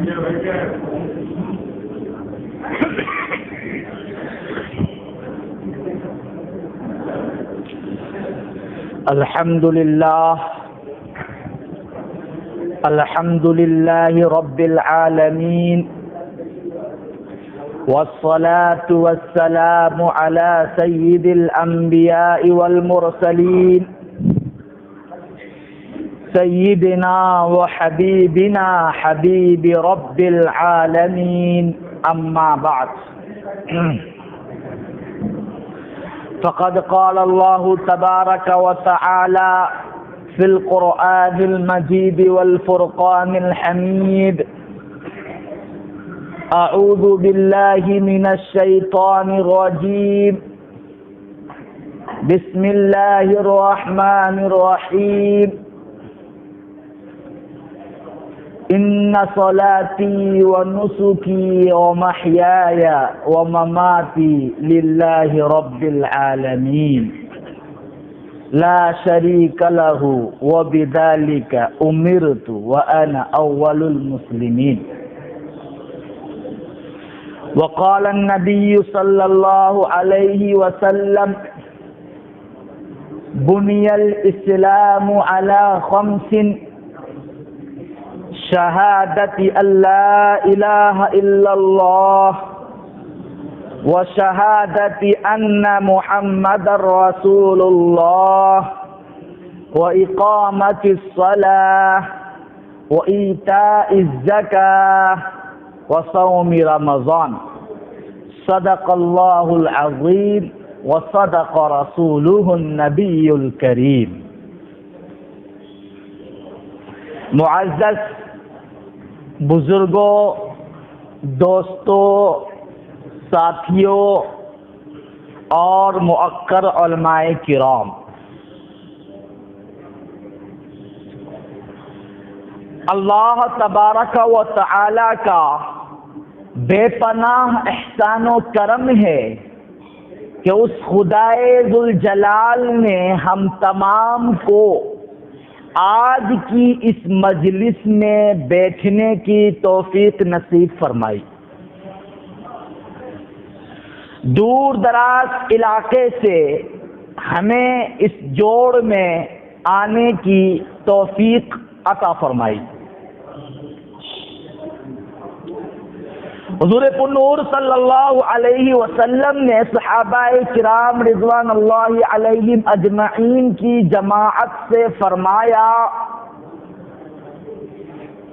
الحمد لله رب العالمين والصلاة والسلام على سيد الأنبياء والمرسلين سيدنا وحبيبنا حبيب رب العالمين أما بعد فقد قال الله تبارك وتعالى في القرآن المجيد والفرقان الحميد أعوذ بالله من الشيطان الرجيم بسم الله الرحمن الرحيم إن صلاتي ونسكي ومحياي ومماتي لله رب العالمين لا شريك له وبذلك أمرت وأنا أول المسلمين وقال النبي صلى الله عليه وسلم بني الإسلام على 5: شهادة أن لا إله إلا الله وشهادة أن محمد رسول الله وإقامة الصلاة وإيتاء الزكاة وصوم رمضان صدق الله العظيم وصدق رسوله النبي الكريم. معزز بزرگوں، دوستوں، ساتھیوں اور مؤقر علماء کرام، اللہ تبارک و تعالی کا بے پناہ احسان و کرم ہے کہ اس خدائے ذوالجلال نے ہم تمام کو آج کی اس مجلس میں بیٹھنے کی توفیق نصیب فرمائی. دور دراز علاقے سے ہمیں اس جوڑ میں آنے کی توفیق عطا فرمائی. حضور پنور صلی اللہ علیہ وسلم نے صحابہ کرام رضوان اللہ علیہم اجمعین کی جماعت سے فرمایا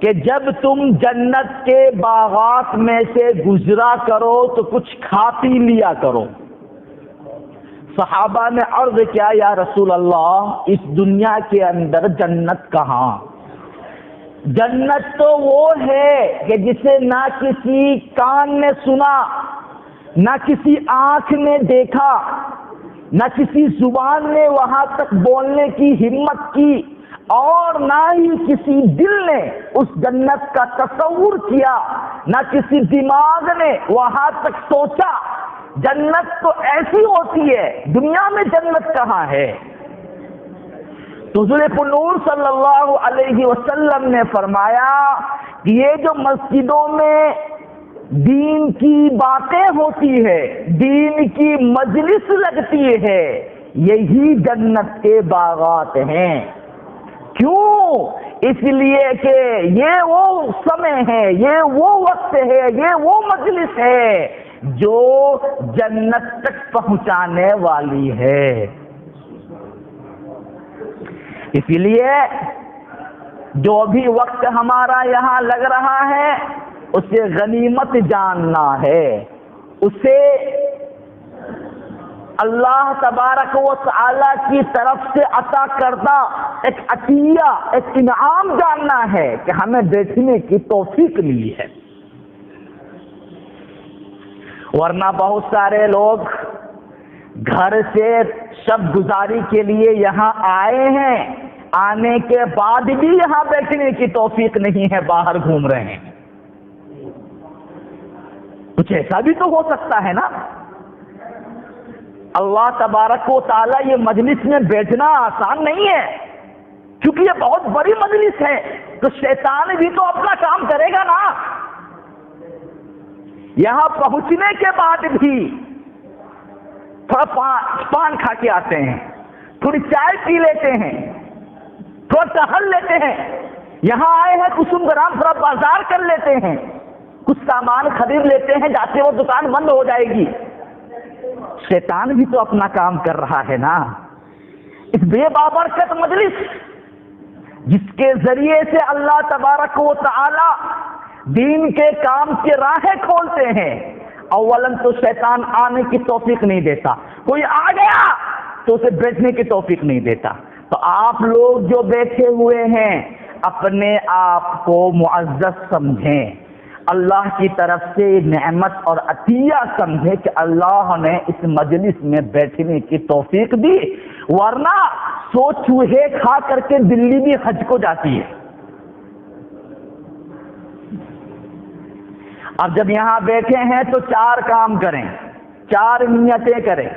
کہ جب تم جنت کے باغات میں سے گزرا کرو تو کچھ کھا پی لیا کرو. صحابہ نے عرض کیا یا رسول اللہ اس دنیا کے اندر جنت کہاں؟ جنت تو وہ ہے کہ جسے نہ کسی کان نے سنا، نہ کسی آنکھ نے دیکھا، نہ کسی زبان نے وہاں تک بولنے کی ہمت کی، اور نہ ہی کسی دل نے اس جنت کا تصور کیا، نہ کسی دماغ نے وہاں تک سوچا. جنت تو ایسی ہوتی ہے، دنیا میں جنت کہاں ہے؟ تو حضور پنور صلی اللہ علیہ وسلم نے فرمایا کہ یہ جو مسجدوں میں دین کی باتیں ہوتی ہے، دین کی مجلس لگتی ہے، یہی جنت کے باغات ہیں. کیوں؟ اس لیے کہ یہ وہ سمے ہے، یہ وہ وقت ہے، یہ وہ مجلس ہے جو جنت تک پہنچانے والی ہے. اسی لیے جو بھی وقت ہمارا یہاں لگ رہا ہے اسے غنیمت جاننا ہے، اسے اللہ تبارک و تعالی کی طرف سے عطا کردہ ایک عطیہ، ایک انعام جاننا ہے کہ ہمیں بیٹھنے کی توفیق ملی ہے. ورنہ بہت سارے لوگ گھر سے شب گزاری کے لیے یہاں آئے ہیں، آنے کے بعد بھی یہاں بیٹھنے کی توفیق نہیں ہے، باہر گھوم رہے ہیں. کچھ ایسا بھی تو ہو سکتا ہے نا. اللہ تبارک و تعالی یہ مجلس میں بیٹھنا آسان نہیں ہے، کیونکہ یہ بہت بڑی مجلس ہے، تو شیطان بھی تو اپنا کام کرے گا نا. یہاں پہنچنے کے بعد بھی تھوڑا پان کھا کے آتے ہیں، تھوڑی چائے پی لیتے ہیں، تھوڑا ٹہل لیتے ہیں، یہاں آئے ہیں کسم گرام تھوڑا بازار کر لیتے ہیں، کچھ سامان خرید لیتے ہیں، جاتے وہ دکان بند ہو جائے گی۔ شیطان بھی تو اپنا کام کر رہا ہے نا۔ اس بے بابرکت مجلس جس کے ذریعے سے اللہ تبارک و تعالی دین کے کام کی راہیں کھولتے ہیں، اولاً تو شیطان آنے کی توفیق نہیں دیتا، کوئی آ گیا تو اسے بیٹھنے کی توفیق نہیں دیتا۔ تو آپ لوگ جو بیٹھے ہوئے ہیں اپنے آپ کو معزز سمجھیں، اللہ کی طرف سے نعمت اور عطیہ سمجھیں کہ اللہ نے اس مجلس میں بیٹھنے کی توفیق دی، ورنہ سو چوہے کھا کر کے بلی بھی حج کو جاتی ہے۔ اب جب یہاں بیٹھے ہیں تو 4 کام کریں، 4 نیتیں کریں۔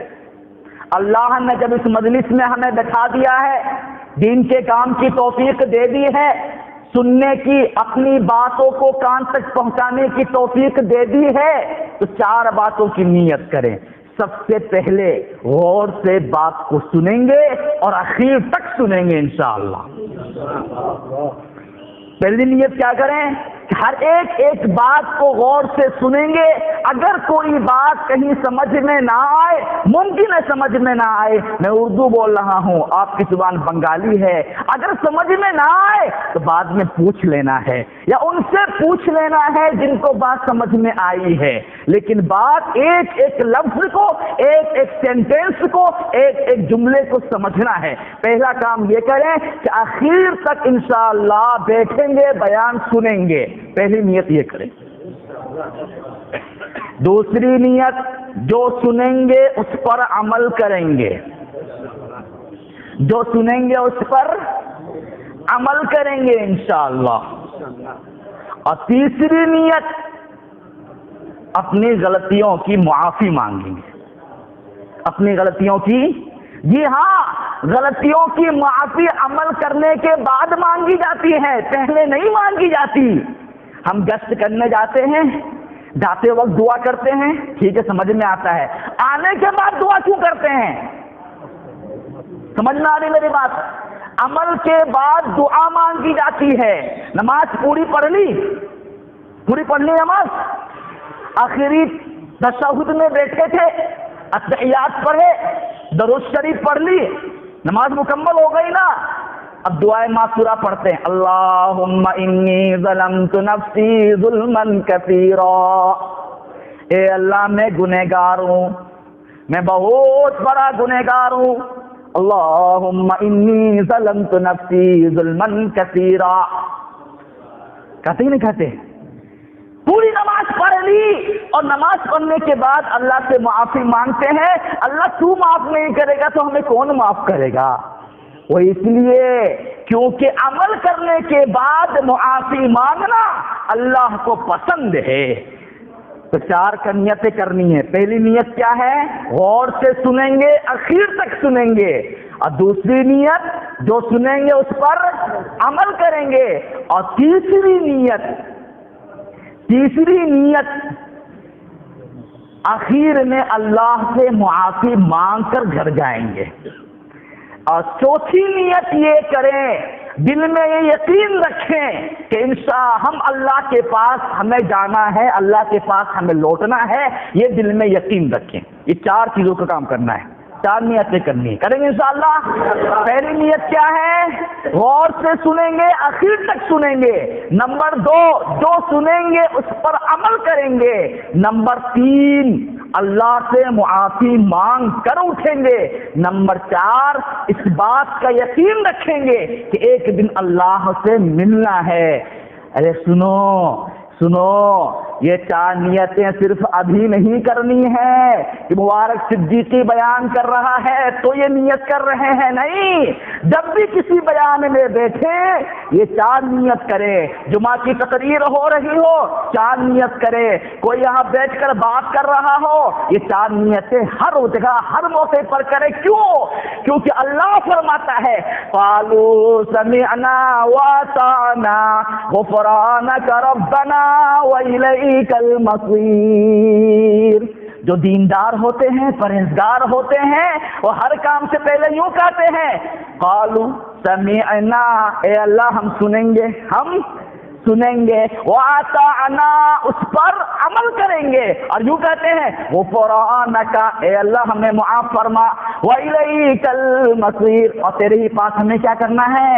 اللہ نے جب اس مجلس میں ہمیں بٹھا دیا ہے، دین کے کام کی توفیق دے دی ہے، سننے کی، اپنی باتوں کو کان تک پہنچانے کی توفیق دے دی ہے، تو 4 باتوں کی نیت کریں۔ سب سے پہلے غور سے بات کو سنیں گے اور آخر تک سنیں گے انشاءاللہ۔ پہلی نیت کیا کریں کہ ہر ایک بات کو غور سے سنیں گے۔ اگر کوئی بات کہیں سمجھ میں نہ آئے، ممکن ہے سمجھ میں نہ آئے، میں اردو بول رہا ہوں، آپ کی زبان بنگالی ہے، اگر سمجھ میں نہ آئے تو بعد میں پوچھ لینا ہے یا ان سے پوچھ لینا ہے جن کو بات سمجھ میں آئی ہے، لیکن بات ایک لفظ کو، ایک سینٹینس کو، ایک جملے کو سمجھنا ہے۔ پہلا کام یہ کریں کہ آخر تک انشاءاللہ بیٹھیں گے، بیان سنیں گے، پہلی نیت یہ کریں۔ دوسری نیت، جو سنیں گے اس پر عمل کریں گے، جو سنیں گے اس پر عمل کریں گے انشاءاللہ۔ اور تیسری نیت، اپنی غلطیوں کی معافی مانگیں گے، اپنی غلطیوں کی، جی ہاں، غلطیوں کی معافی عمل کرنے کے بعد مانگی جاتی ہے، پہلے نہیں مانگی جاتی۔ ہم گشت کرنے جاتے ہیں، جاتے وقت دعا کرتے ہیں، ٹھیک ہے سمجھ میں آتا ہے، آنے کے بعد دعا کیوں کرتے ہیں؟ سمجھ میں آ رہی میری بات؟ عمل کے بعد دعا مانگی جاتی ہے۔ نماز پوری پڑھ لی، پوری پڑھ لی نماز، آخری تشہد میں بیٹھے تھے، اتحیات پڑھے، درود شریف پڑھ لی، نماز مکمل ہو گئی نا، اب دعائے معصورہ پڑھتے ہیں، اللہم انی ظلمت نفسی ظلما کثیرا، اے اللہ میں گنہگار ہوں، میں بہت بڑا گنہگار ہوں، اللہم انی ظلمت نفسی ظلما کثیرا، کہتے ہی نہیں کہتے؟ پوری نماز پڑھ لی اور نماز پڑھنے کے بعد اللہ سے معافی مانگتے ہیں، اللہ تو معاف نہیں کرے گا تو ہمیں کون معاف کرے گا؟ وہ اس لیے کیونکہ عمل کرنے کے بعد معافی مانگنا اللہ کو پسند ہے۔ تو 4 نیتیں کرنی ہے۔ پہلی نیت کیا ہے؟ غور سے سنیں گے، آخر تک سنیں گے۔ اور دوسری نیت، جو سنیں گے اس پر عمل کریں گے۔ اور تیسری نیت آخر میں اللہ سے معافی مانگ کر گھر جائیں گے۔ اور چوتھی نیت یہ کریں، دل میں یہ یقین رکھیں کہ انشاءاللہ ہم اللہ کے پاس ہمیں جانا ہے، اللہ کے پاس ہمیں لوٹنا ہے، یہ دل میں یقین رکھیں۔ یہ 4 چیزوں کا کام کرنا ہے، 4 نیتیں کرنی ہے، کریں گے انشاءاللہ۔ پہلی نیت کیا ہے؟ غور سے سنیں گے، آخر تک سنیں گے۔ نمبر 2، جو سنیں گے اس پر عمل کریں گے۔ نمبر 3، اللہ سے معافی مانگ کر اٹھیں گے۔ نمبر 4، اس بات کا یقین رکھیں گے کہ ایک دن اللہ سے ملنا ہے۔ ارے سنو، یہ 4 نیتیں صرف ابھی نہیں کرنی ہے کہ مبارک صدیقی بیان کر رہا ہے تو یہ نیت کر رہے ہیں، نہیں، جب بھی کسی بیان میں بیٹھے یہ 4 نیت کرے۔ جمعہ کی تقریر ہو رہی ہو، 4 نیت کرے، کوئی یہاں بیٹھ کر بات کر رہا ہو، یہ 4 نیتیں ہر جگہ ہر موقع پر کرے۔ کیونکہ اللہ فرماتا ہے قالوا سمعنا واطعنا غفرانک ربنا وإلیک وَإِلَيْكَ الْمَصِيرُ۔ جو دیندار ہوتے ہیں، پرہیزگار ہوتے ہیں، وہ ہر کام سے پہلے یوں کہتے ہیں قالوا سمعنا، اے اللہ ہم سنیں گے، ہم سنیں گے، وَأَطَعْنَا، اس پر عمل کریں گے، اور یوں کہتے ہیں غفرانک، اے اللہ ہمیں معاف فرما، وَإِلَيْكَ الْمَصِيرُ، اور تیرے ہی پاس ہمیں کیا کرنا ہے؟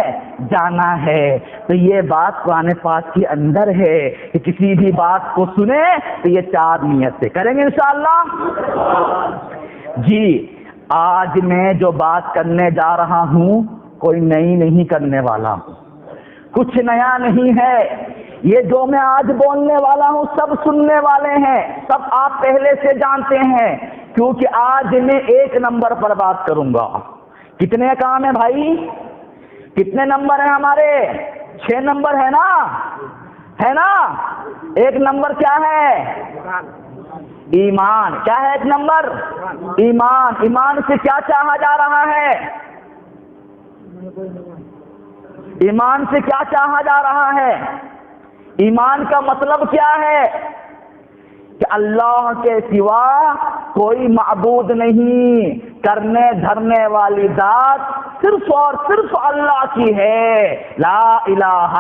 جانا ہے۔ تو یہ بات قرآن پاک کے اندر ہے کہ کسی بھی بات کو سنے تو یہ 4 نیت سے کریں گے انشاءاللہ۔ جی آج میں جو بات کرنے جا رہا ہوں کوئی نئی نہیں کرنے والا ہوں، کچھ نیا نہیں ہے، یہ جو میں آج بولنے والا ہوں سب سننے والے ہیں، سب آپ پہلے سے جانتے ہیں، کیونکہ آج میں 1 نمبر پر بات کروں گا۔ کتنے کام ہیں بھائی؟ کتنے نمبر ہیں ہمارے؟ 6 نمبر ہے نا؟ ہے نا؟ 1 نمبر کیا ہے؟ ایمان۔ کیا ہے 1 نمبر؟ ایمان۔ ایمان سے کیا چاہا جا رہا ہے؟ ایمان سے کیا چاہا جا رہا ہے؟ ایمان کا مطلب کیا ہے؟ کہ اللہ کے سوا کوئی معبود نہیں، کرنے دھرنے والی ذات صرف اور صرف اللہ کی ہے، لا الہ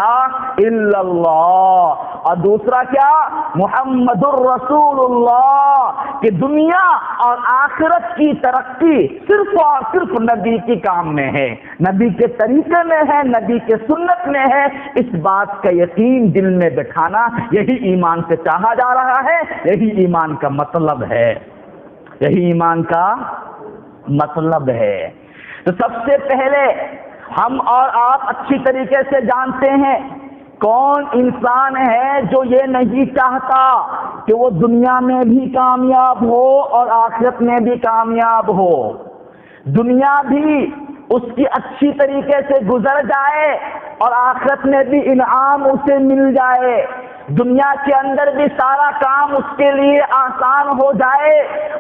الا اللہ۔ اور دوسرا کیا؟ محمد الرسول اللہ، کہ دنیا اور آخرت کی ترقی صرف اور صرف نبی کے کام میں ہے، نبی کے طریقے میں ہے، نبی کے سنت میں ہے۔ اس بات کا یقین دل میں بٹھانا یہی ایمان سے چاہا جا رہا ہے، یہی ایمان کا مطلب ہے، یہی ایمان کا مطلب ہے۔ تو سب سے پہلے ہم اور آپ اچھی طریقے سے جانتے ہیں کون انسان ہے جو یہ نہیں چاہتا کہ وہ دنیا میں بھی کامیاب ہو اور آخرت میں بھی کامیاب ہو، دنیا بھی اس کی اچھی طریقے سے گزر جائے اور آخرت میں بھی انعام اسے مل جائے، دنیا کے اندر بھی سارا کام اس کے لیے آسان ہو جائے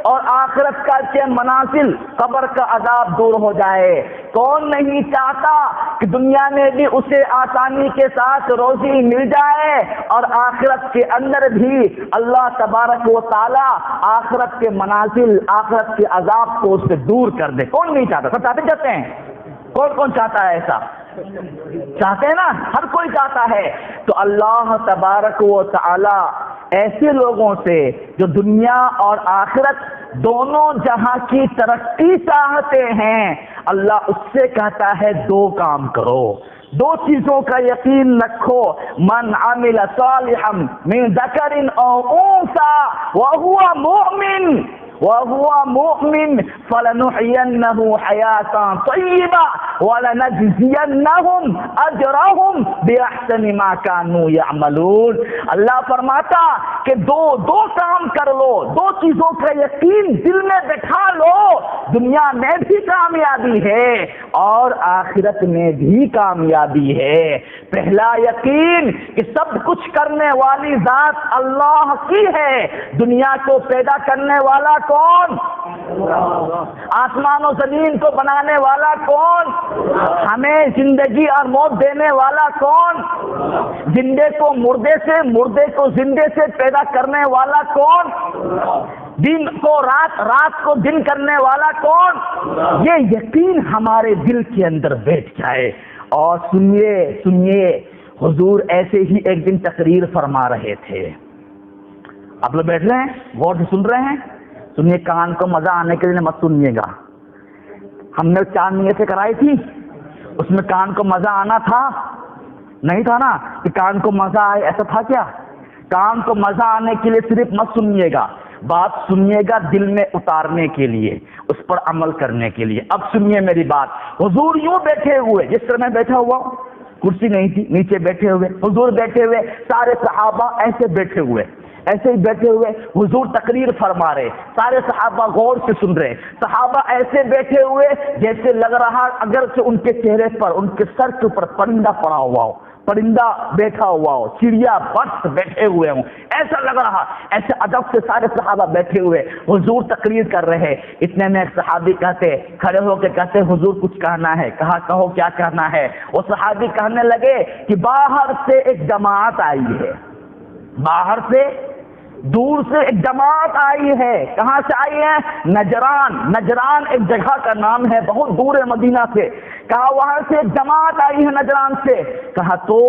اور آخرت کا کے منازل، قبر کا عذاب دور ہو جائے۔ کون نہیں چاہتا کہ دنیا میں بھی اسے آسانی کے ساتھ روزی مل جائے اور آخرت کے اندر بھی اللہ تبارک و تعالی آخرت کے منازل، آخرت کے عذاب کو اس سے دور کر دے؟ کون نہیں چاہتا؟ سب چاہتے ہیں؟ کون چاہتا ہے ایسا؟ چاہتے ہیں نا، ہر کوئی چاہتا ہے۔ تو اللہ تبارک و تعالی ایسے لوگوں سے جو دنیا اور آخرت دونوں جہاں کی ترقی چاہتے ہیں، اللہ اس سے کہتا ہے 2 کام کرو، 2 چیزوں کا یقین رکھو، من عمل صالحا من ذکر او انثى وهو مؤمن فلنحيينه حياة طيبة وَلَنَجْزِيَنَّهُمْ أَجْرَهُمْ بِأَحْسَنِ مَا كَانُوا يَعْمَلُونَ۔ اللہ فرماتا کہ دو کام کر لو، 2 چیزوں کا یقین دل میں بٹھا لو، دنیا میں بھی کامیابی ہے اور آخرت میں بھی کامیابی ہے۔ پہلا یقین کہ سب کچھ کرنے والی ذات اللہ کی ہے، دنیا کو پیدا کرنے والا کون؟ آسمان و زمین کو بنانے والا کون؟ ہمیں زندگی اور موت دینے والا کون؟ زندے کو مردے سے، مردے کو زندے سے پیدا کرنے والا کون؟ دن کو رات، رات کو دن کرنے والا کون؟ یہ یقین ہمارے دل کے اندر بیٹھ جائے۔ اور سنیے حضور ایسے ہی ایک دن تقریر فرما رہے تھے، آپ لوگ بیٹھ رہے ہیں، غور سے سن رہے ہیں، سنیے، کان کو مزہ آنے کے لیے مت سنیے گا۔ ہم نے 4 نیتیں کرائی تھی، اس میں کان کو مزہ آنا تھا نہیں تھا نا؟ کہ کان کو مزہ آئے، ایسا تھا کیا؟ کان کو مزہ آنے کے لیے صرف مت سنیے گا، بات سنیے گا دل میں اتارنے کے لیے، اس پر عمل کرنے کے لیے۔ اب سنیے میری بات، حضور یوں بیٹھے ہوئے، جس طرح میں بیٹھا ہوا ہوں، کرسی نہیں تھی، نیچے بیٹھے ہوئے حضور بیٹھے ہوئے، سارے صحابہ ایسے بیٹھے ہوئے، ایسے ہی بیٹھے ہوئے حضور تقریر فرما رہے، سارے صحابہ غور سے سن رہے، صحابہ ایسے بیٹھے ہوئے جیسے لگ رہا اگرچہ ان کے چہرے پر، ان کے سر کے اوپر پرندہ پڑا ہوا ہو، پرندہ بیٹھا ہوا ہو، چڑیا بٹس بیٹھے ہوئے ہوں، ایسا لگ رہا، ایسے ادب سے سارے صحابہ بیٹھے ہوئے حضور تقریر کر رہے۔ اتنے میں ایک صحابی کھڑے ہو کے کہتے حضور کچھ کہنا ہے۔ کہا کہو کیا کہنا ہے؟ وہ صحابی کہنے لگے کہ باہر سے ایک جماعت آئی ہے، باہر سے دور سے ایک جماعت آئی ہے. کہاں سے آئی ہے؟ نجران. نجران ایک جگہ کا نام ہے، بہت دور ہے مدینہ سے. کہا وہاں سے ایک جماعت آئی ہے نجران سے. کہا تو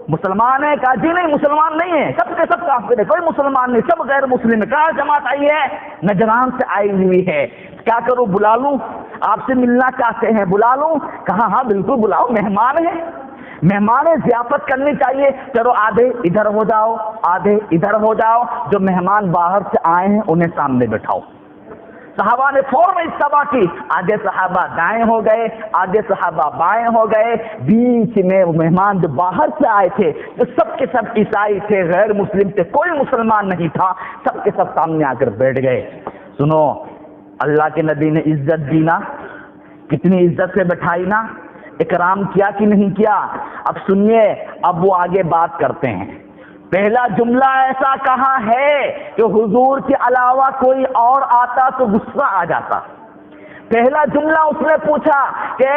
مسلمان ہے؟ کہا جی نہیں مسلمان نہیں ہے، سب کے سب کافر ہے، کوئی مسلمان نہیں، سب غیر مسلم ہے. کہاں جماعت آئی ہے؟ نجران سے آئی ہوئی ہے. کیا کروں، بلا لوں؟ آپ سے ملنا چاہتے ہیں، بلا لوں؟ کہا ہاں بالکل بلاؤ، مہمان ہے، مہمان ضیافت کرنی چاہیے. چلو آدھے ادھر ہو جاؤ، آدھے ادھر ہو جاؤ، جو مہمان باہر سے آئے ہیں انہیں سامنے بٹھاؤ. صحابہ نے فوراً اتباع کی. آدھے صحابہ دائیں ہو گئے، آدھے صحابہ بائیں ہو گئے. بیچ میں مہمان جو باہر سے آئے تھے، جو سب کے سب عیسائی تھے، غیر مسلم تھے، کوئی مسلمان نہیں تھا، سب کے سب سامنے آ کر بیٹھ گئے. سنو، اللہ کے نبی نے عزت دی نا، کتنی عزت سے بٹھائی نا، اکرام کیا کہ نہیں کیا؟ اب سنیے، اب وہ آگے بات کرتے ہیں. پہلا جملہ ایسا کہا ہے کہ حضور کے علاوہ کوئی اور آتا تو غصہ آ جاتا. پہلا جملہ اس نے پوچھا کہ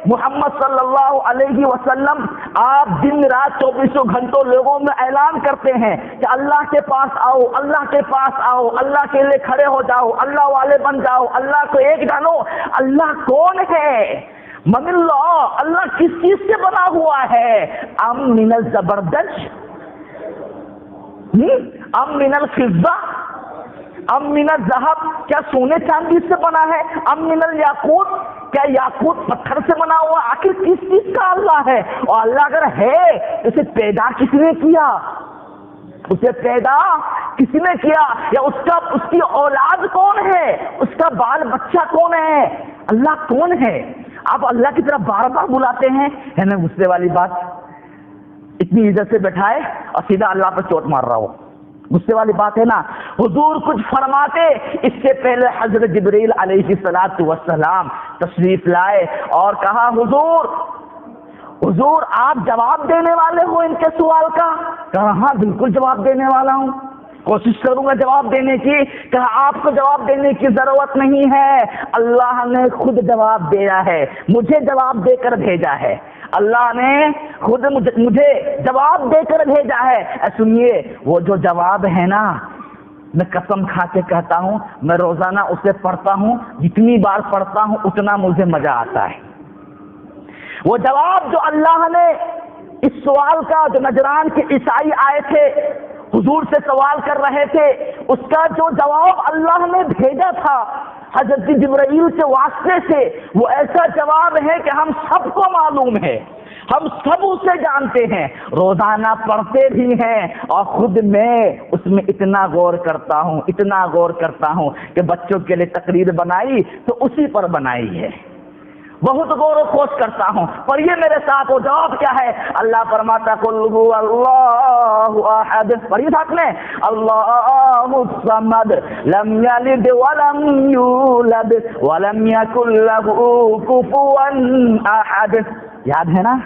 محمد صلی اللہ علیہ وسلم، آپ دن رات 24 گھنٹوں لوگوں میں اعلان کرتے ہیں کہ اللہ کے پاس آؤ، اللہ کے پاس آؤ، اللہ کے لیے کھڑے ہو جاؤ، اللہ والے بن جاؤ، اللہ کو ایک جانو. اللہ کون ہے؟ من اللہ، اللہ کس چیز سے بنا ہوا ہے؟ ام من الزبردست، ام من الفضہ، ام من الذہب، کیا سونے چاندی سے بنا ہے؟ ام من الیاقوت، کیا یاقوت پتھر سے بنا ہوا؟ آخر کس چیز کا اللہ ہے؟ اور اللہ اگر ہے اسے پیدا کس نے کیا؟ اسے پیدا کس نے کیا؟ یا اس کی اولاد کون ہے؟ اس کا بال بچہ کون ہے؟ اللہ کون ہے؟ آپ اللہ کی طرف بار بار بلاتے ہیں، ہے نا غصے والی بات. اتنی عزت سے بیٹھائے اور سیدھا اللہ پر چوٹ مار رہا ہو، غصے والی بات ہے نا. حضور کچھ فرماتے اس سے پہلے حضرت جبریل علیہ السلام تشریف لائے اور کہا حضور آپ جواب دینے والے ہو ان کے سوال کا؟ کہا ہاں بالکل جواب دینے والا ہوں، کوشش کروں گا جواب دینے کی. کہا آپ کو جواب دینے کی ضرورت نہیں ہے، اللہ نے خود جواب دیا ہے، مجھے جواب دے کر بھیجا ہے، اللہ نے خود مجھے جواب دے کر بھیجا ہے. سنیے، وہ جو جواب ہے نا، میں قسم کھا کے کہتا ہوں، میں روزانہ اسے پڑھتا ہوں، جتنی بار پڑھتا ہوں اتنا مجھے مزہ آتا ہے. وہ جواب جو اللہ نے اس سوال کا، جو نجران کے عیسائی آئے تھے حضور سے سوال کر رہے تھے، اس کا جو جواب اللہ نے بھیجا تھا حضرت جبرائیل کے واسطے سے، وہ ایسا جواب ہے کہ ہم سب کو معلوم ہے، ہم سب اسے جانتے ہیں، روزانہ پڑھتے بھی ہیں. اور خود میں اس میں اتنا غور کرتا ہوں کہ بچوں کے لیے تقریر بنائی تو اسی پر بنائی ہے، بہت غور و خوض کرتا ہوں. پر یہ میرے ساتھ وہ جواب کیا ہے؟ اللہ فرماتا قل هو اللہ احد، پڑھیے ساتھ میں، اللہ الصمد لم یلد ولم یولد ولم یکن له کفوا احد. یاد ہے نا؟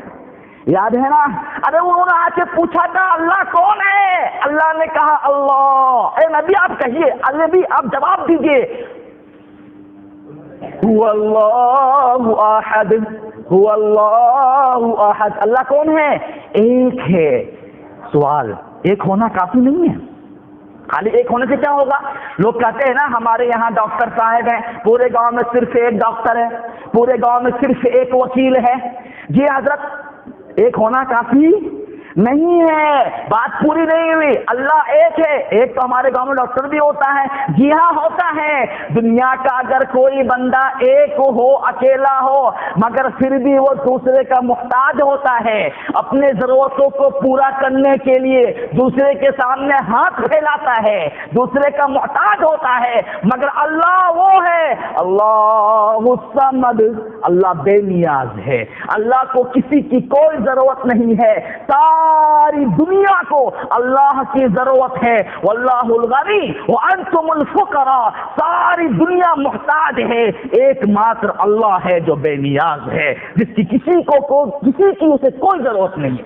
یاد ہے نا؟ ارے انہوں نے آ کے پوچھا تھا اللہ کون ہے؟ اللہ نے کہا اللہ. اے نبی آپ کہیے، نبی آپ جواب دیجئے، هو اللہ احد، هو اللہ احد. اللہ کون ہے؟ ایک ہے. سوال، ایک ہونا کافی نہیں ہے. خالی ایک ہونے سے کیا ہوگا؟ لوگ کہتے ہیں نا ہمارے یہاں ڈاکٹر صاحب ہیں، پورے گاؤں میں صرف ایک ڈاکٹر ہے، پورے گاؤں میں صرف ایک وکیل ہے. جی حضرت، ایک ہونا کافی نہیں ہے، بات پوری نہیں ہوئی. اللہ ایک ہے. ایک تو ہمارے گاؤں میں ڈاکٹر بھی ہوتا ہے، جی ہاں ہوتا ہے. دنیا کا اگر کوئی بندہ ایک ہو، اکیلا ہو، مگر پھر بھی وہ دوسرے کا محتاج ہوتا ہے، اپنے ضرورتوں کو پورا کرنے کے لیے دوسرے کے سامنے ہاتھ پھیلاتا ہے، دوسرے کا محتاج ہوتا ہے. مگر اللہ وہ ہے اللہ الصمد، اللہ بے نیاز ہے، اللہ کو کسی کی کوئی ضرورت نہیں ہے. ساری دنیا کو اللہ کی ضرورت ہے. واللہ الغنی وانتم الفقراء، ساری دنیا محتاج ہے، ایک ماتر اللہ ہے جو بے نیاز ہے، جس کی کسی کی اسے کوئی ضرورت نہیں.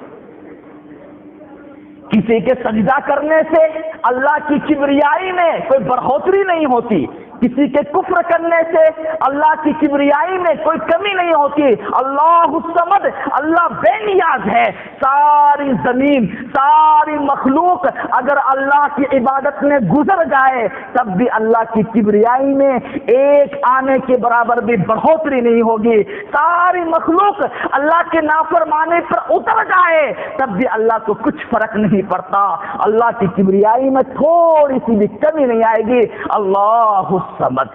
کسی کے سجدہ کرنے سے اللہ کی کبریائی میں کوئی برہوتری نہیں ہوتی، کسی کے کفر کرنے سے اللہ کی کبریائی میں کوئی کمی نہیں ہوتی. اللہ الصمد، اللہ بے نیاز ہے. ساری زمین، ساری مخلوق اگر اللہ کی عبادت میں گزر جائے تب بھی اللہ کی کبریائی میں ایک آنے کے برابر بھی بڑھوتری نہیں ہوگی. ساری مخلوق اللہ کے نافرمانے پر اتر جائے تب بھی اللہ کو کچھ فرق نہیں پڑتا. اللہ کی کبریائی میں تھوڑی سی بھی کمی نہیں آئے گی. اللہ الصمد.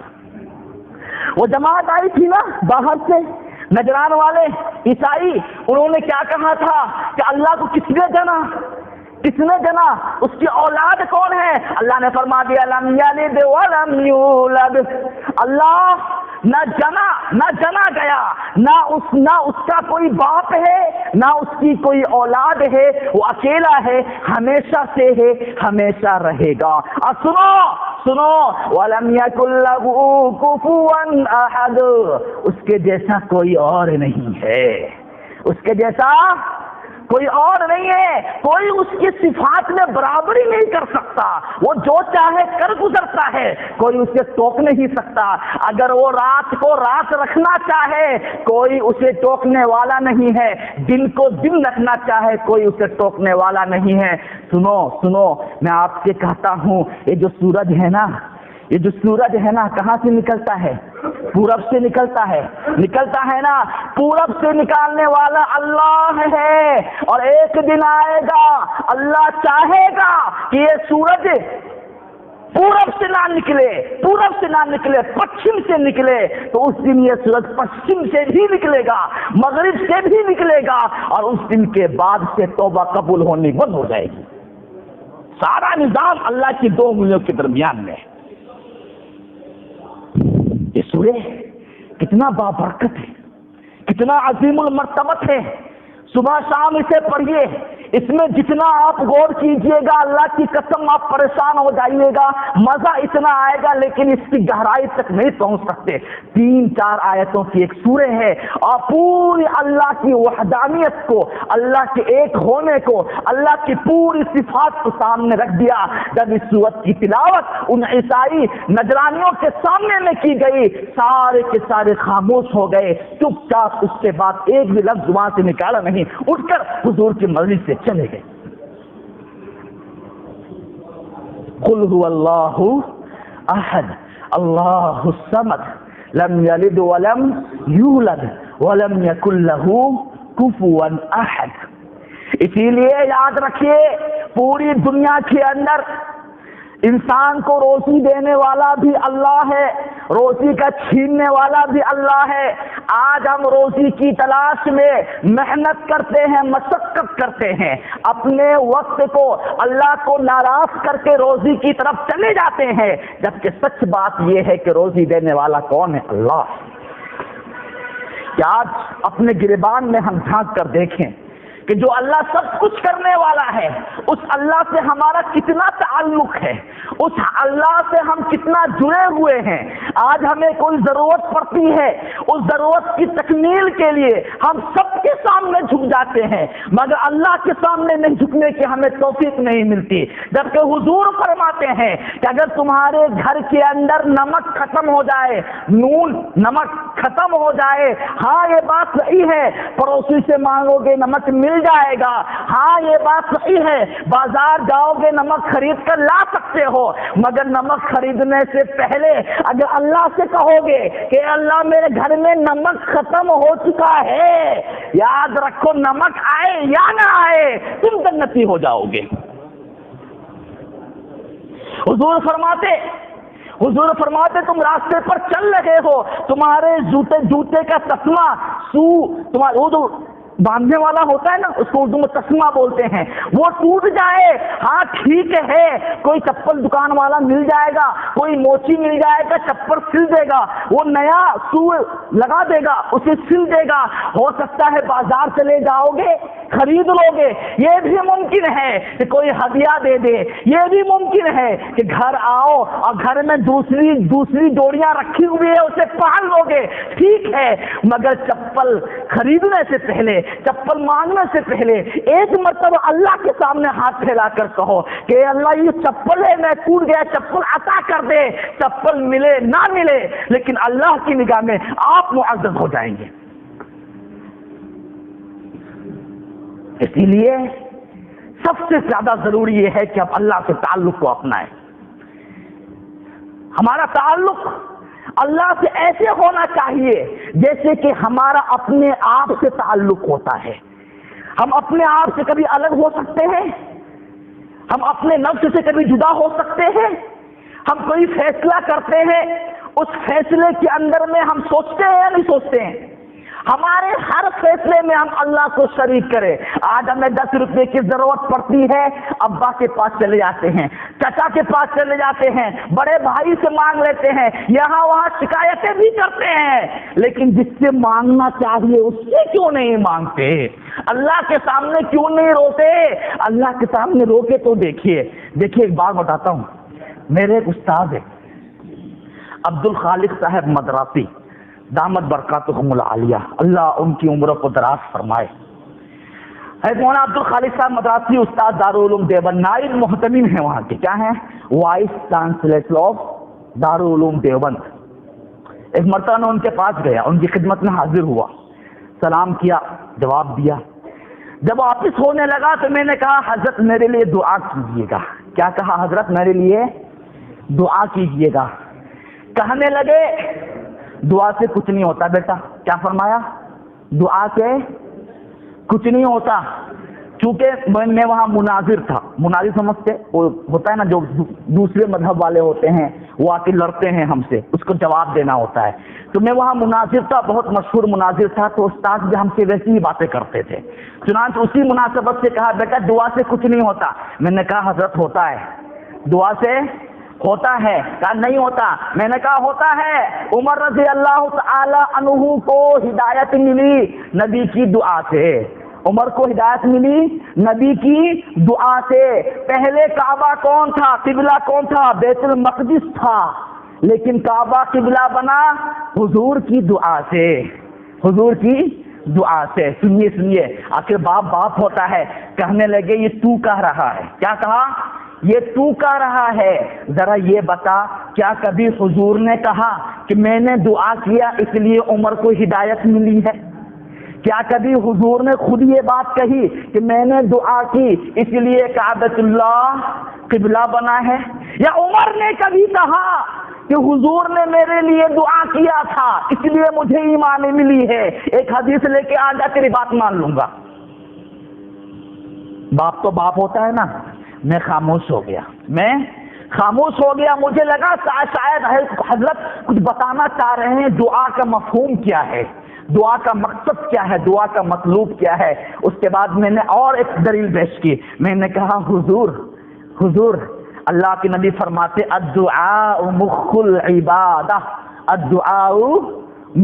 وہ جماعت آئی تھی نا باہر سے، نجران والے عیسائی، انہوں نے کیا کہا تھا کہ اللہ کو کس نے جنا؟ کس نے جنا؟ اس کی اولاد کون ہے؟ اللہ نے فرما دیا لم یلد ولم یولد. اللہ نہ جنا گیا، نہ اس کا کوئی باپ ہے، نہ اس کی کوئی اولاد ہے. وہ اکیلا ہے، ہمیشہ سے ہے، ہمیشہ رہے گا. اور سنو وَلَمْ يَكُنْ لَهُ كُفُوًا أَحَدٌ. اس کے جیسا کوئی اور نہیں ہے، اس کے جیسا کوئی اور نہیں ہے. کوئی اس کی صفات میں برابری نہیں کر سکتا. وہ جو چاہے کر گزرتا ہے، کوئی اسے ٹوک نہیں سکتا. اگر وہ رات کو رات رکھنا چاہے کوئی اسے ٹوکنے والا نہیں ہے. دن کو دن رکھنا چاہے کوئی اسے ٹوکنے والا نہیں ہے. سنو میں آپ سے کہتا ہوں، یہ جو سورج ہے نا کہاں سے نکلتا ہے؟ پورب سے نکلتا ہے نا. پورب سے نکالنے والا اللہ ہے. اور ایک دن آئے گا اللہ چاہے گا کہ یہ سورج پورب سے نہ نکلے، پچھم سے نکلے، تو اس دن یہ سورج پچھم سے بھی نکلے گا، مغرب سے بھی نکلے گا، اور اس دن کے بعد سے توبہ قبول ہونی بند ہو جائے گی. سارا نظام اللہ کی دو انگلیوں کے درمیان میں. یہ سورہ کتنا بابرکت ہے، کتنا عظیم المرتبت ہے. صبح شام اسے پڑھیے. اس میں جتنا آپ غور کیجئے گا اللہ کی قسم آپ پریشان ہو جائیے گا. مزہ اتنا آئے گا لیکن اس کی گہرائی تک نہیں پہنچ سکتے. 3-4 آیتوں کی ایک سورہ ہے اور پوری اللہ کی وحدانیت کو، اللہ کے ایک ہونے کو، اللہ کی پوری صفات کو سامنے رکھ دیا. جب اس سورت کی تلاوت ان عیسائی نجرانیوں کے سامنے میں کی گئی، سارے کے سارے خاموش ہو گئے، چپ چاپ. اس کے بعد ایک بھی لفظ زبان سے نکالا نہیں، اٹھ کر حضور کی مجلس سے چلے گئے. قل هو اللہ احد اللہ الصمد لم یلد ولم یولد ولم یکن له کفوا احد. اسی لیے یاد رکھیے پوری دنیا کے اندر انسان کو روزی دینے والا بھی اللہ ہے، روزی کا چھیننے والا بھی اللہ ہے. آج ہم روزی کی تلاش میں محنت کرتے ہیں، مشقت کرتے ہیں، اپنے وقت کو اللہ کو ناراض کر کے روزی کی طرف چلے جاتے ہیں، جبکہ سچ بات یہ ہے کہ روزی دینے والا کون ہے؟ اللہ. کہ آج اپنے گریبان میں ہم جھانک کر دیکھیں کہ جو اللہ سب کچھ کرنے والا ہے اس اللہ سے ہمارا کتنا تعلق ہے، اس اللہ سے ہم کتنا جڑے ہوئے ہیں. آج ہمیں کوئی ضرورت پڑتی ہے، اس ضرورت کی تکمیل کے لیے ہم سب کے سامنے جھک جاتے ہیں، مگر اللہ کے سامنے نہیں جھکنے کی ہمیں توفیق نہیں ملتی. جبکہ حضور فرماتے ہیں کہ اگر تمہارے گھر کے اندر نمک ختم ہو جائے، نمک ختم ہو جائے، ہاں یہ بات صحیح ہے پڑوسی سے مانگو گے نمک مل جائے گا، ہاں یہ بات صحیح ہے بازار جاؤ گے نمک خرید کر لا سکتے ہو، مگر نمک خریدنے سے پہلے اگر اللہ سے کہو گے کہ اللہ میرے گھر میں نمک ختم ہو چکا ہے، یاد رکھو نمک آئے یا نہ آئے تم جنتی ہو جاؤ گے. حضور فرماتے تم راستے پر چل رہے ہو، تمہارے جوتے کا تسمہ تمہارے باندھنے والا ہوتا ہے نا، اس کو اردو میں تسمہ بولتے ہیں، وہ ٹوٹ جائے، ہاں ٹھیک ہے کوئی چپل دکان والا مل جائے گا، کوئی موچی مل جائے گا، چپل سل دے گا، وہ نیا سو لگا دے گا، اسے سل دے گا. ہو سکتا ہے بازار چلے جاؤ گے خرید لو گے، یہ بھی ممکن ہے کہ کوئی ہدیہ دے دے، یہ بھی ممکن ہے کہ گھر آؤ اور گھر میں دوسری جوڑیاں رکھی ہوئی ہے اسے پہن لو گے، ٹھیک ہے. مگر چپل خریدنے سے پہلے چپل مانگنے سے پہلے ایک مرتبہ اللہ کے سامنے ہاتھ پھیلا کر کہو کہ اللہ یہ چپل ہے، میں ٹوٹ گیا، چپل عطا کر دے، چپل ملے نہ ملے لیکن اللہ کی نگاہ میں آپ معزز ہو جائیں گے۔ اسی لیے سب سے زیادہ ضروری یہ ہے کہ اب اللہ سے تعلق کو اپنائیں۔ ہمارا تعلق اللہ سے ایسے ہونا چاہیے جیسے کہ ہمارا اپنے آپ سے تعلق ہوتا ہے۔ ہم اپنے آپ سے کبھی الگ ہو سکتے ہیں؟ ہم اپنے نفس سے کبھی جدا ہو سکتے ہیں؟ ہم کوئی فیصلہ کرتے ہیں، اس فیصلے کے اندر میں ہم سوچتے ہیں یا نہیں سوچتے ہیں؟ ہمارے ہر فیصلے میں ہم اللہ کو شریک کریں۔ آج ہمیں 10 روپے کی ضرورت پڑتی ہے، ابا کے پاس چلے جاتے ہیں، چچا کے پاس چلے جاتے ہیں، بڑے بھائی سے مانگ لیتے ہیں، یہاں وہاں شکایتیں بھی کرتے ہیں، لیکن جس سے مانگنا چاہیے اس سے کیوں نہیں مانگتے؟ اللہ کے سامنے کیوں نہیں روتے؟ اللہ کے سامنے رو کے تو دیکھیے ایک بات بتاتا ہوں۔ میرے ایک استاد ہے عبد الخالق صاحب مدراسی، دامت برکاتہم العالیہ، اللہ ان کی عمر کو دراز فرمائے۔ مولانا عبد الخالق صاحب مدراسی استاد دارالعلوم دیوبند، نائب محتمین ہیں وہاں کے، کیا ہیں؟ Vice chancellor of Darul Uloom Deoband. ایک مرتبہ میں ان کے پاس گیا، ان کی خدمت میں حاضر ہوا، سلام کیا، جواب دیا۔ جب واپس ہونے لگا تو میں نے کہا حضرت میرے لیے دعا کیجیے گا۔ کیا کہا حضرت؟ میرے لیے دعا کیجیے گا۔ کہنے لگے دعا سے کچھ نہیں ہوتا بیٹا۔ کیا فرمایا؟ دعا سے کچھ نہیں ہوتا۔ چونکہ میں وہاں مناظر تھا، مناظر سمجھتے؟ وہ ہوتا ہے نا جو دوسرے مذہب والے ہوتے ہیں، وہ آ کے لڑتے ہیں ہم سے، اس کو جواب دینا ہوتا ہے۔ تو میں وہاں مناظر تھا، بہت مشہور مناظر تھا، تو استاد بھی ہم سے ویسی ہی باتیں کرتے تھے۔ چنانچہ اسی مناسبت سے کہا بیٹا دعا سے کچھ نہیں ہوتا۔ میں نے کہا حضرت ہوتا ہے، دعا سے ہوتا ہے۔ کہا نہیں ہوتا۔ میں نے کہا ہوتا ہے۔ عمر رضی اللہ تعالی عنہ کو ہدایت ملی نبی کی دعا سے۔ عمر کو ہدایت ملی نبی کی دعا سے۔ پہلے کعبہ کون تھا؟ قبلہ کون تھا؟ بیت المقدس تھا، لیکن کعبہ قبلہ بنا حضور کی دعا سے، حضور کی دعا سے۔ سنیے آخر باپ ہوتا ہے۔ کہنے لگے یہ تو کہہ رہا ہے۔ کیا کہا؟ یہ تو کہہ رہا ہے، ذرا یہ بتا کیا کبھی حضور نے کہا کہ میں نے دعا کیا اس لیے عمر کو ہدایت ملی ہے؟ کیا کبھی حضور نے خود یہ بات کہی کہ میں نے دعا کی اس لیے کعبۃ اللہ قبلہ بنا ہے؟ یا عمر نے کبھی کہا کہ حضور نے میرے لیے دعا کیا تھا اس لیے مجھے ایمان ملی ہے، ایک حدیث لے کے آ جا تیری بات مان لوں گا؟ باپ تو باپ ہوتا ہے نا۔ میں خاموش ہو گیا، مجھے لگا شاید حضرت کچھ بتانا چاہ رہے ہیں، دعا کا مفہوم کیا ہے، دعا کا مقصد کیا ہے، دعا کا مطلوب کیا ہے۔ اس کے بعد میں نے اور ایک دلیل پیش کی۔ میں نے کہا حضور اللہ کے نبی فرماتے الدعاء مخ العبادہ، الدعاء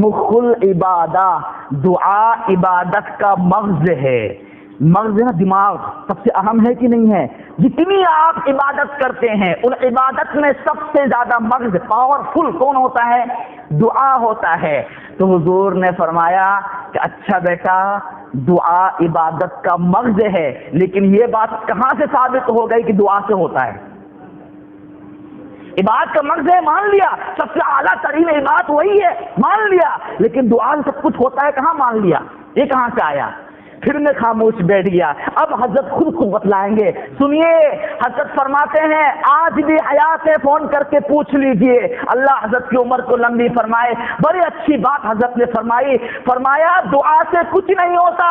مخ العبادہ، دعا عبادت کا مغز ہے۔ مغز ہے نا، دماغ سب سے اہم ہے کہ نہیں ہے؟ جتنی آپ عبادت کرتے ہیں ان عبادت میں سب سے زیادہ مغز پاورفل کون ہوتا ہے؟ دعا ہوتا ہے۔ تو حضور نے فرمایا کہ اچھا بیٹا دعا عبادت کا مغز ہے، لیکن یہ بات کہاں سے ثابت ہو گئی کہ دعا سے ہوتا ہے؟ عبادت کا مغز ہے، مان لیا، سب سے اعلیٰ ترین عبادت وہی ہے، مان لیا، لیکن دعا سے سب کچھ ہوتا ہے، کہاں مان لیا؟ یہ کہاں سے آیا؟ پھر میں خاموش بیٹھ گیا۔ اب حضرت خود بتلائیں گے۔ سنیے حضرت فرماتے ہیں آج بھی حیات ہے، فون کر کے پوچھ لیجئے، اللہ حضرت کی عمر کو لمبی فرمائے۔ بڑی اچھی بات حضرت نے فرمائی، فرمایا دعا سے کچھ نہیں ہوتا،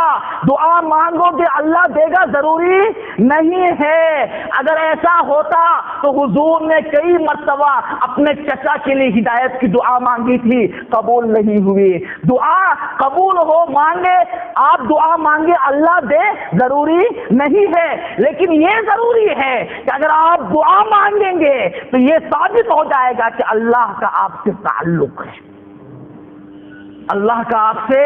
دعا مانگو گے اللہ دے گا ضروری نہیں ہے۔ اگر ایسا ہوتا تو حضور نے کئی مرتبہ اپنے چچا کے لیے ہدایت کی دعا مانگی تھی، قبول نہیں ہوئی۔ دعا قبول ہو مانگے آپ، دعا مانگے اللہ دے ضروری نہیں ہے، لیکن یہ ضروری ہے کہ اگر آپ دعا مانگیں گے تو یہ ثابت ہو جائے گا کہ اللہ کا آپ سے تعلق ہے، اللہ کا آپ سے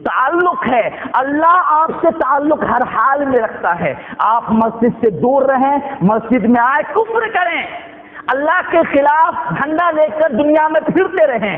تعلق ہے۔ اللہ آپ سے تعلق ہر حال میں رکھتا ہے۔ آپ مسجد سے دور رہیں، مسجد میں آئے کفر کریں، اللہ کے خلاف جھنڈا لے کر دنیا میں پھرتے رہیں،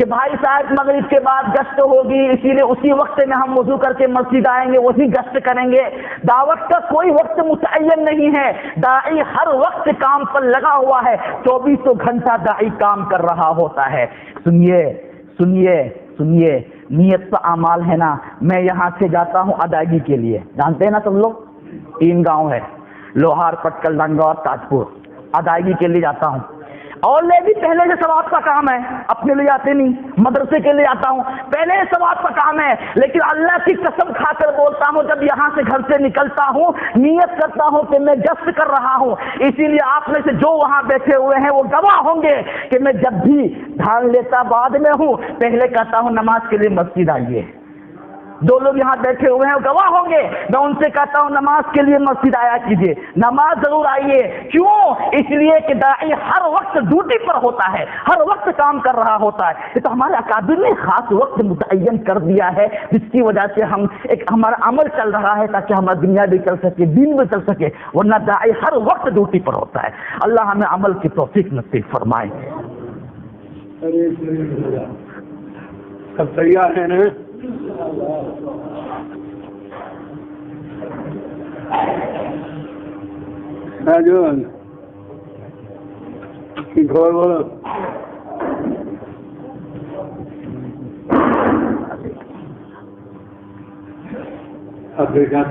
کہ بھائی صاحب مغرب کے بعد گشت ہوگی، اسی لیے اسی وقت میں ہم وضو کر کے مسجد آئیں گے، وہی گشت کریں گے۔ دعوت کا کوئی وقت متعین نہیں ہے، داعی ہر وقت کام پر لگا ہوا ہے، 24 گھنٹہ داعی کام کر رہا ہوتا ہے۔ سنیے سنیے سنیے، نیت کا اعمال ہے نا، میں یہاں سے جاتا ہوں ادائیگی کے لیے، جانتے ہیں نا سب لوگ، 3 گاؤں ہے، لوہار، پٹکل، ڈنگا اور تاج پور، ادائیگی کے لیے جاتا ہوں۔ اور لے بھی پہلے سے ثواب کا کام ہے، اپنے لیے آتے نہیں، مدرسے کے لیے آتا ہوں، پہلے ثواب کا کام ہے، لیکن اللہ کی قسم کھا کر بولتا ہوں جب یہاں سے گھر سے نکلتا ہوں نیت کرتا ہوں کہ میں گشت کر رہا ہوں۔ اسی لیے آپ میں سے جو وہاں بیٹھے ہوئے ہیں وہ گواہ ہوں گے کہ میں جب بھی دھیان لیتا بعد میں ہوں، پہلے کہتا ہوں نماز کے لیے مسجد آئیے۔ جو لوگ یہاں بیٹھے ہوئے ہیں وہ گواہ ہوں گے، میں ان سے کہتا ہوں نماز کے لیے مسجد آیا کیجیے، نماز ضرور آئیے۔ کیوں؟ اس لیے کہ داعی ہر وقت ڈیوٹی پر ہوتا ہے، ہر وقت کام کر رہا ہوتا ہے۔ یہ تو ہمارے اکابر نے خاص وقت متعین کر دیا ہے، جس کی وجہ سے ہم ایک ہمارا عمل چل رہا ہے تاکہ ہماری دنیا بھی چل سکے، دین بھی چل سکے، ورنہ داعی ہر وقت ڈیوٹی پر ہوتا ہے۔ اللہ ہمیں عمل کی توفیق نصیب فرمائے۔ سب تیار ہیں نا؟ جو گھر بولو افریقہ